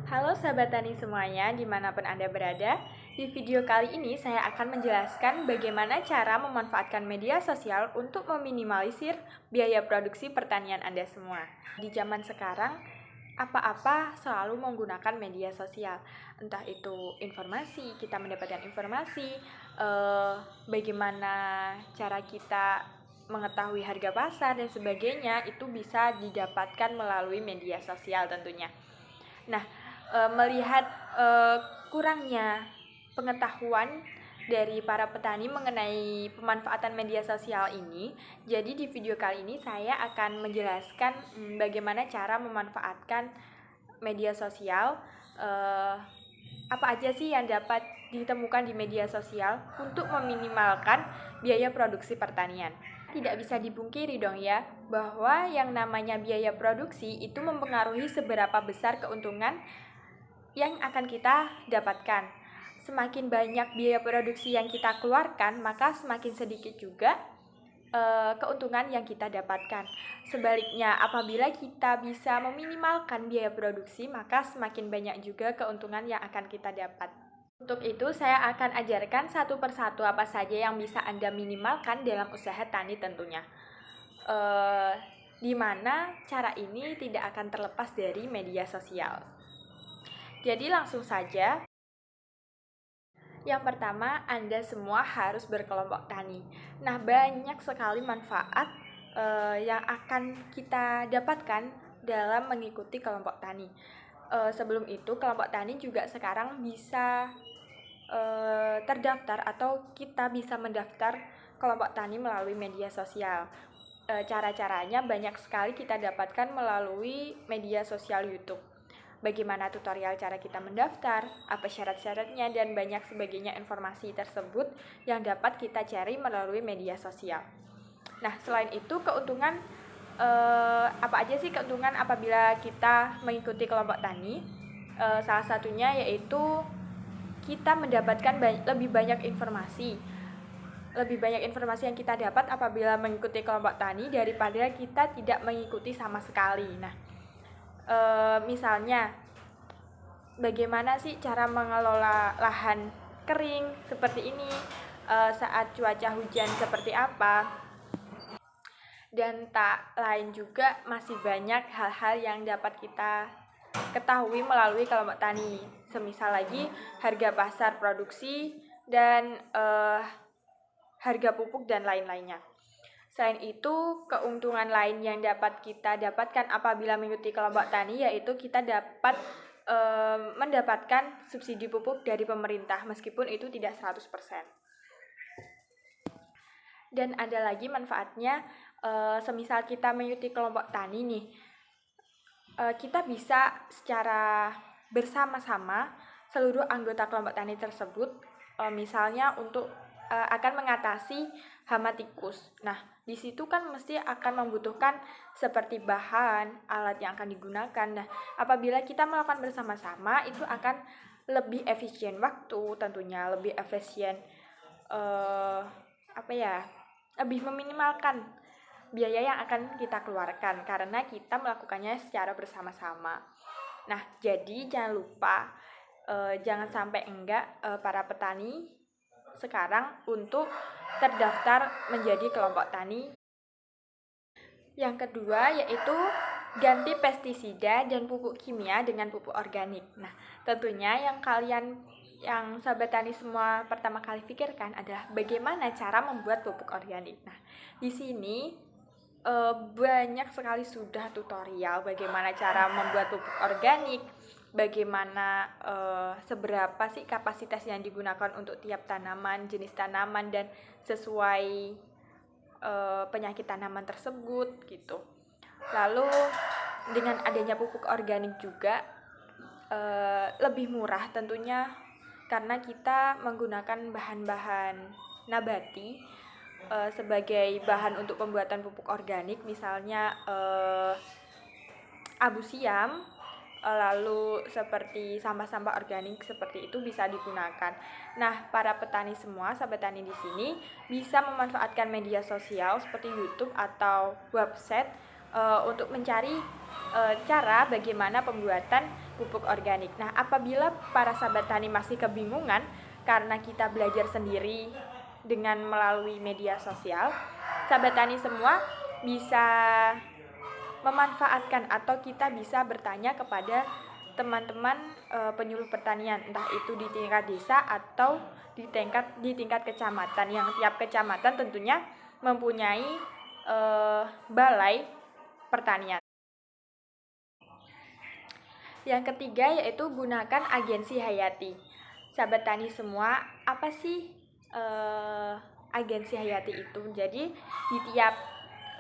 Halo sahabat tani semuanya, dimanapun Anda berada. Di video kali ini saya akan menjelaskan bagaimana cara memanfaatkan media sosial untuk meminimalisir biaya produksi pertanian Anda semua. Di zaman sekarang, apa-apa selalu menggunakan media sosial. Entah itu informasi, kita mendapatkan informasi, bagaimana cara kita mengetahui harga pasar dan sebagainya, itu bisa didapatkan melalui media sosial tentunya. Nah, melihat kurangnya pengetahuan dari para petani mengenai pemanfaatan media sosial ini, jadi di video kali ini saya akan menjelaskan bagaimana cara memanfaatkan media sosial, apa aja sih yang dapat ditemukan di media sosial untuk meminimalkan biaya produksi pertanian. Tidak bisa dipungkiri dong ya, bahwa yang namanya biaya produksi itu mempengaruhi seberapa besar keuntungan yang akan kita dapatkan. Semakin banyak biaya produksi yang kita keluarkan, maka semakin sedikit juga keuntungan yang kita dapatkan. Sebaliknya, apabila kita bisa meminimalkan biaya produksi, maka semakin banyak juga keuntungan yang akan kita dapat. Untuk itu, saya akan ajarkan satu persatu apa saja yang bisa Anda minimalkan dalam usaha tani tentunya. Di mana cara ini tidak akan terlepas dari media sosial. Jadi langsung saja. Yang pertama, Anda semua harus berkelompok tani. Nah, banyak sekali manfaat yang akan kita dapatkan dalam mengikuti kelompok tani. Sebelum itu, kelompok tani juga sekarang bisa terdaftar atau kita bisa mendaftar kelompok tani melalui media sosial. Cara-caranya banyak sekali kita dapatkan melalui media sosial YouTube. Bagaimana tutorial cara kita mendaftar, apa syarat-syaratnya, dan banyak sebagainya informasi tersebut yang dapat kita cari melalui media sosial. Nah, selain itu keuntungan, apa aja sih keuntungan apabila kita mengikuti kelompok tani? Salah satunya yaitu kita mendapatkan lebih banyak informasi. Lebih banyak informasi yang kita dapat apabila mengikuti kelompok tani daripada kita tidak mengikuti sama sekali. Nah, misalnya bagaimana sih cara mengelola lahan kering seperti ini, saat cuaca hujan seperti apa, dan tak lain juga masih banyak hal-hal yang dapat kita ketahui melalui kelompok tani. Semisal lagi harga pasar produksi dan harga pupuk dan lain-lainnya. Selain itu, keuntungan lain yang dapat kita dapatkan apabila mengikuti kelompok tani yaitu kita dapat mendapatkan subsidi pupuk dari pemerintah meskipun itu tidak 100%. Dan ada lagi manfaatnya, semisal kita mengikuti kelompok tani nih, kita bisa secara bersama-sama seluruh anggota kelompok tani tersebut, misalnya untuk akan mengatasi hama tikus. Nah, di situ kan mesti akan membutuhkan seperti bahan, alat yang akan digunakan. Nah, apabila kita melakukan bersama-sama, itu akan lebih efisien waktu, tentunya lebih efisien lebih meminimalkan biaya yang akan kita keluarkan karena kita melakukannya secara bersama-sama. Nah, jadi jangan lupa jangan sampai enggak para petani sekarang untuk terdaftar menjadi kelompok tani. Yang kedua yaitu ganti pestisida dan pupuk kimia dengan pupuk organik. Nah, tentunya yang sahabat tani semua pertama kali pikirkan adalah bagaimana cara membuat pupuk organik. Nah, di sini banyak sekali sudah tutorial bagaimana cara membuat pupuk organik, bagaimana seberapa sih kapasitas yang digunakan untuk tiap tanaman, jenis tanaman, dan sesuai penyakit tanaman tersebut gitu. Lalu dengan adanya pupuk organik juga lebih murah tentunya karena kita menggunakan bahan-bahan nabati sebagai bahan untuk pembuatan pupuk organik, misalnya abu siam, lalu seperti sampah-sampah organik seperti itu bisa digunakan. Nah, para petani semua, sahabat tani di sini bisa memanfaatkan media sosial seperti YouTube atau website untuk mencari cara bagaimana pembuatan pupuk organik. Nah, apabila para sahabat tani masih kebingungan karena kita belajar sendiri dengan melalui media sosial, sahabat tani semua bisa memanfaatkan atau kita bisa bertanya kepada teman-teman penyuluh pertanian, entah itu di tingkat desa atau di tingkat kecamatan, yang tiap kecamatan tentunya mempunyai balai pertanian. Yang ketiga yaitu gunakan agensi hayati. Sahabat tani semua, apa sih agensi hayati itu? Jadi di tiap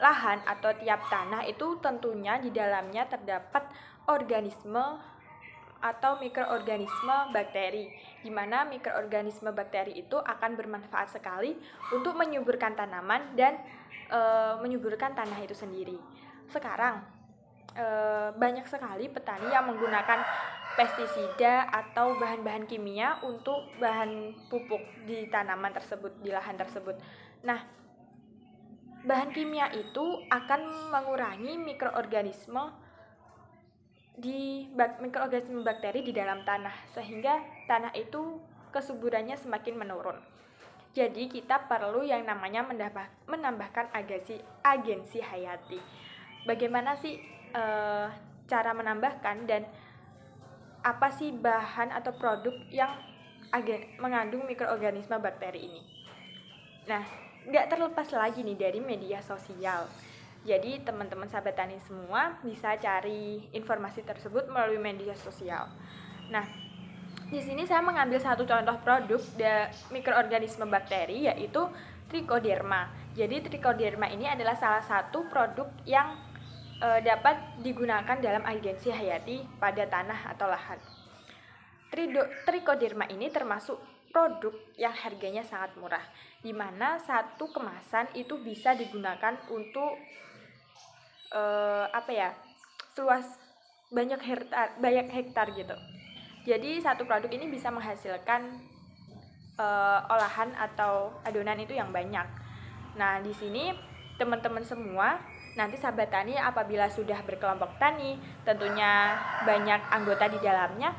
lahan atau tiap tanah itu tentunya di dalamnya terdapat organisme atau mikroorganisme bakteri, di mana mikroorganisme bakteri itu akan bermanfaat sekali untuk menyuburkan tanaman dan menyuburkan tanah itu sendiri. Sekarang banyak sekali petani yang menggunakan pestisida atau bahan-bahan kimia untuk bahan pupuk di tanaman tersebut, di lahan tersebut. Nah, bahan kimia itu akan mengurangi mikroorganisme bakteri di dalam tanah, sehingga tanah itu kesuburannya semakin menurun. Jadi kita perlu yang namanya menambahkan agensi hayati. Bagaimana sih cara menambahkan dan apa sih bahan atau produk yang mengandung mikroorganisme bakteri ini? Nah, nggak terlepas lagi nih dari media sosial. Jadi teman-teman sahabat tani semua bisa cari informasi tersebut melalui media sosial. Nah, di sini saya mengambil satu contoh produk mikroorganisme bakteri, yaitu Trichoderma. Jadi Trichoderma ini adalah salah satu produk yang dapat digunakan dalam agensi hayati pada tanah atau lahan. Trichoderma ini termasuk produk yang harganya sangat murah, di mana satu kemasan itu bisa digunakan untuk seluas banyak hektar gitu. Jadi satu produk ini bisa menghasilkan olahan atau adonan itu yang banyak. Nah, di sini teman-teman semua, nanti sahabat tani apabila sudah berkelompok tani, tentunya banyak anggota di dalamnya,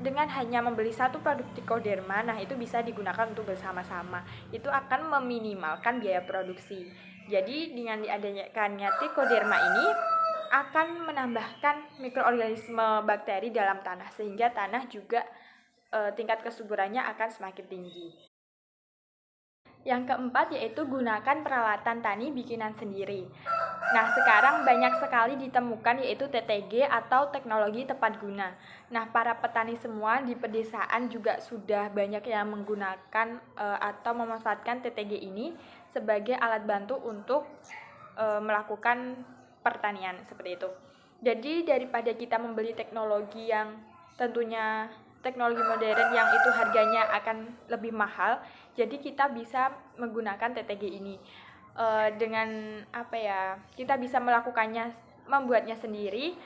dengan hanya membeli satu produk Trichoderma, nah itu bisa digunakan untuk bersama-sama. Itu akan meminimalkan biaya produksi. Jadi dengan diadakannya Trichoderma ini akan menambahkan mikroorganisme bakteri dalam tanah, sehingga tanah juga tingkat kesuburannya akan semakin tinggi. Yang keempat yaitu gunakan peralatan tani bikinan sendiri. Nah, sekarang banyak sekali ditemukan yaitu TTG atau teknologi tepat guna. Nah, para petani semua di pedesaan juga sudah banyak yang menggunakan atau memanfaatkan TTG ini sebagai alat bantu untuk melakukan pertanian seperti itu. Jadi daripada kita membeli teknologi yang tentunya teknologi modern yang itu harganya akan lebih mahal, jadi kita bisa menggunakan TTG ini. Dengan kita bisa membuatnya sendiri,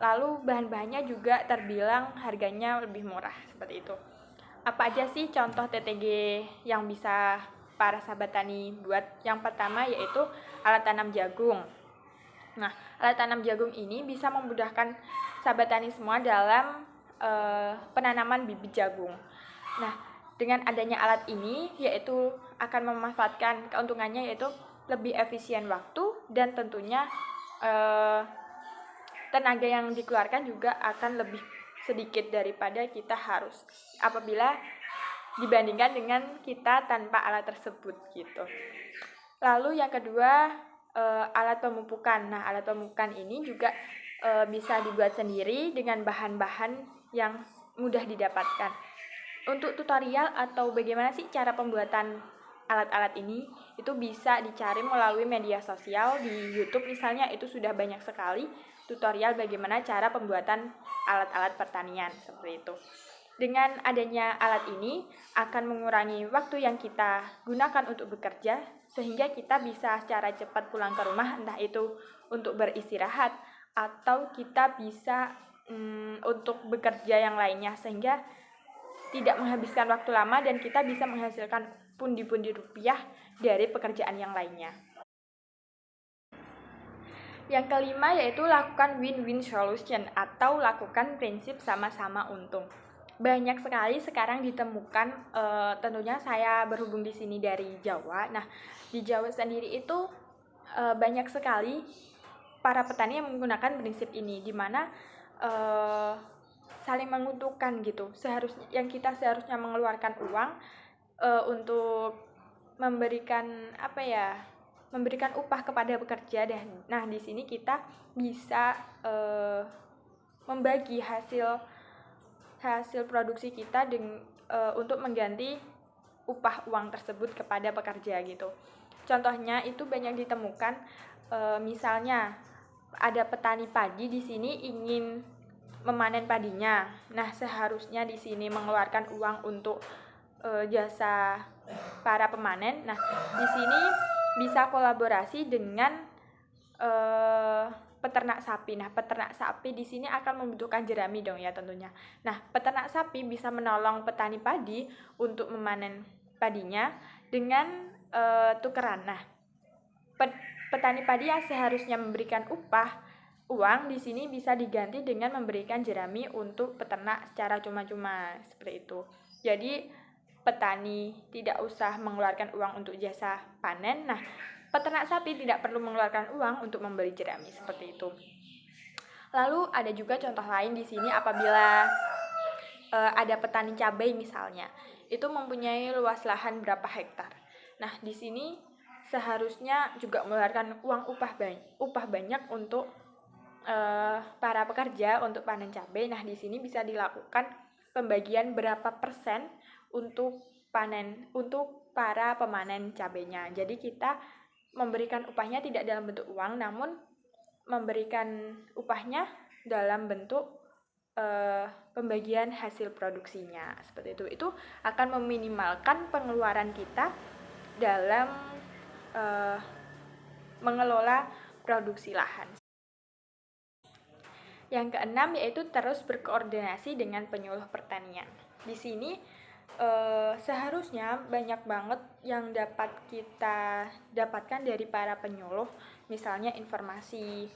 lalu bahan-bahannya juga terbilang harganya lebih murah seperti itu. Apa aja sih contoh TTG yang bisa para sahabat tani buat? Yang pertama yaitu alat tanam jagung. Nah, alat tanam jagung ini bisa memudahkan sahabat tani semua dalam penanaman bibit jagung. Nah, dengan adanya alat ini yaitu akan memanfaatkan keuntungannya yaitu lebih efisien waktu, dan tentunya tenaga yang dikeluarkan juga akan lebih sedikit daripada kita harus apabila dibandingkan dengan kita tanpa alat tersebut gitu. Lalu yang kedua, alat pemupukan. Nah, alat pemupukan ini juga bisa dibuat sendiri dengan bahan-bahan yang mudah didapatkan. Untuk tutorial atau bagaimana sih cara pembuatan alat-alat ini, itu bisa dicari melalui media sosial. Di YouTube misalnya itu sudah banyak sekali tutorial bagaimana cara pembuatan alat-alat pertanian seperti itu. Dengan adanya alat ini akan mengurangi waktu yang kita gunakan untuk bekerja, sehingga kita bisa secara cepat pulang ke rumah, entah itu untuk beristirahat atau kita bisa untuk bekerja yang lainnya, sehingga tidak menghabiskan waktu lama dan kita bisa menghasilkan pundi-pundi rupiah dari pekerjaan yang lainnya. Yang kelima yaitu lakukan win-win solution atau lakukan prinsip sama-sama untung. Banyak sekali sekarang ditemukan, tentunya saya berhubung di sini dari Jawa. Nah, di Jawa sendiri itu banyak sekali para petani yang menggunakan prinsip ini, di mana saling menguntungkan gitu. Kita seharusnya mengeluarkan uang untuk memberikan upah kepada pekerja. Nah, di sini kita bisa membagi hasil produksi kita untuk mengganti upah uang tersebut kepada pekerja gitu. Contohnya itu banyak ditemukan, misalnya ada petani padi di sini ingin memanen padinya. Nah, seharusnya di sini mengeluarkan uang untuk jasa para pemanen. Nah, di sini bisa kolaborasi dengan peternak sapi. Nah, peternak sapi di sini akan membutuhkan jerami dong ya tentunya. Nah, peternak sapi bisa menolong petani padi untuk memanen padinya dengan tukeran. Nah, petani padi yang seharusnya memberikan uang di sini bisa diganti dengan memberikan jerami untuk peternak secara cuma-cuma seperti itu. Jadi petani tidak usah mengeluarkan uang untuk jasa panen. Nah, peternak sapi tidak perlu mengeluarkan uang untuk membeli jerami seperti itu. Lalu ada juga contoh lain di sini apabila ada petani cabai misalnya, itu mempunyai luas lahan berapa hektar. Nah, di sini seharusnya juga mengeluarkan uang upah banyak untuk para pekerja untuk panen cabai. Nah, di sini bisa dilakukan pembagian berapa persen untuk para pemanen cabainya. Jadi kita memberikan upahnya tidak dalam bentuk uang, namun memberikan upahnya dalam bentuk pembagian hasil produksinya seperti itu. Itu akan meminimalkan pengeluaran kita dalam mengelola produksi lahan. Yang keenam yaitu terus berkoordinasi dengan penyuluh pertanian. Di sini seharusnya banyak banget yang dapat kita dapatkan dari para penyuluh, misalnya informasi,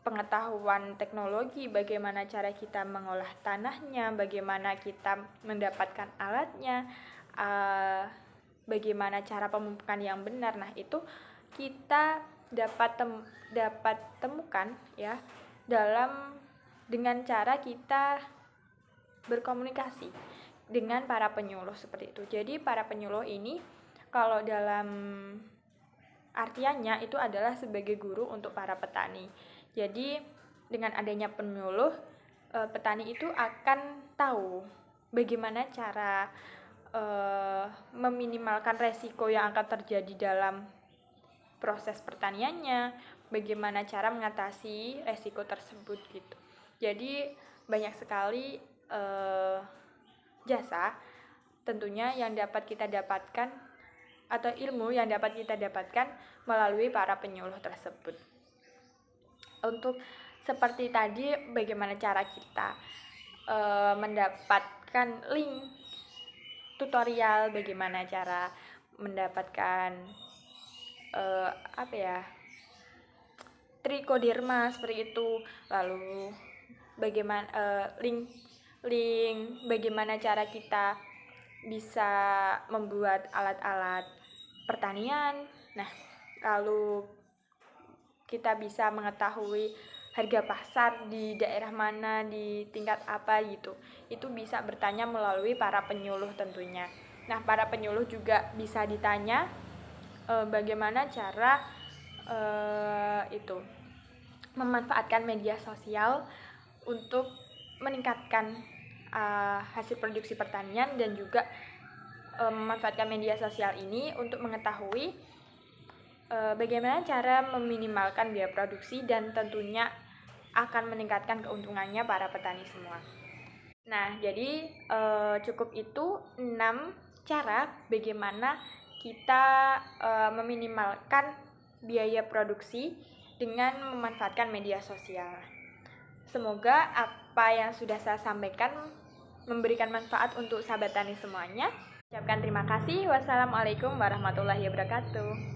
pengetahuan teknologi, bagaimana cara kita mengolah tanahnya, bagaimana kita mendapatkan alatnya, bagaimana cara pemupukan yang benar. Nah, itu kita dapat temukan ya dengan cara kita berkomunikasi dengan para penyuluh seperti itu. Jadi para penyuluh ini kalau dalam artiannya itu adalah sebagai guru untuk para petani. Jadi dengan adanya penyuluh, petani itu akan tahu bagaimana cara meminimalkan resiko yang akan terjadi dalam proses pertaniannya, bagaimana cara mengatasi resiko tersebut gitu. Jadi banyak sekali jasa tentunya yang dapat kita dapatkan atau ilmu yang dapat kita dapatkan melalui para penyuluh tersebut. Untuk seperti tadi, bagaimana cara kita mendapatkan link tutorial, bagaimana cara mendapatkan trichoderma seperti itu, lalu bagaimana link bagaimana cara kita bisa membuat alat-alat pertanian. Nah, lalu kita bisa mengetahui harga pasar di daerah mana, di tingkat apa gitu. Itu bisa bertanya melalui para penyuluh tentunya. Nah, para penyuluh juga bisa ditanya bagaimana cara memanfaatkan media sosial untuk meningkatkan hasil produksi pertanian, dan juga memanfaatkan media sosial ini untuk mengetahui bagaimana cara meminimalkan biaya produksi dan tentunya akan meningkatkan keuntungannya para petani semua. Nah, jadi cukup itu 6 cara bagaimana kita meminimalkan biaya produksi dengan memanfaatkan media sosial. Semoga apa yang sudah saya sampaikan memberikan manfaat untuk sahabat tani semuanya. Ucapkan terima kasih. Wassalamualaikum warahmatullahi wabarakatuh.